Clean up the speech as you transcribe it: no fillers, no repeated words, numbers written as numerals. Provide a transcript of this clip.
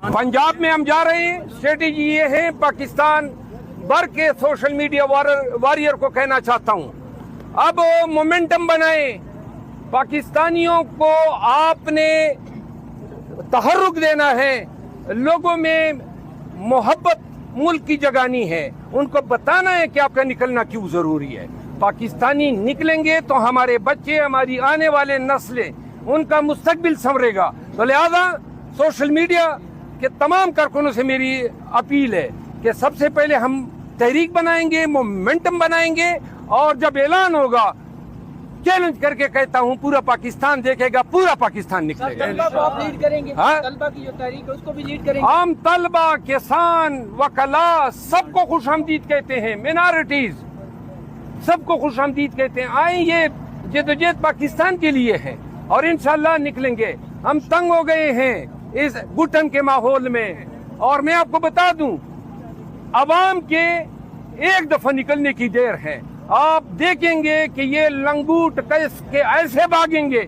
पंजाब में हम जा रहे हैं, स्ट्रेटेजी ये है, पाकिस्तान भर के सोशल मीडिया वॉरियर को कहना चाहता हूं, अब मोमेंटम बनाए, पाकिस्तानियों को आपने तहर्रुक देना है, लोगों में मोहब्बत मुल्क की जगानी है, उनको बताना है कि आपका निकलना क्यों जरूरी है। पाकिस्तानी निकलेंगे तो हमारे बच्चे, हमारी आने वाले नस्लें, उनका मुस्तकबिल संवरेगा। तो लिहाजा सोशल मीडिया के तमाम कारकुनों से मेरी अपील है कि सबसे पहले हम तहरीक बनाएंगे, मोमेंटम बनाएंगे, और जब ऐलान होगा, चैलेंज करके कहता हूं, पूरा पाकिस्तान देखेगा, पूरा पाकिस्तान निकलेगा। तलबा को आप लीड करेंगे? हाँ? तलबा की जो तहरीक है उसको भी लीड करेंगे? हम तलबा, किसान, वकला सबको खुशामदीद कहते हैं, मिनॉरिटीज सबको खुशामदीद कहते हैं। आए, ये जदोजहद पाकिस्तान के लिए है और इंशाल्लाह निकलेंगे। हम तंग हो गए हैं इस घुटन के माहौल में, और मैं आपको बता दूं, अवाम के एक दफा निकलने की देर है। आप देखेंगे कि ये लंगूट कैस के ऐसे भागेंगे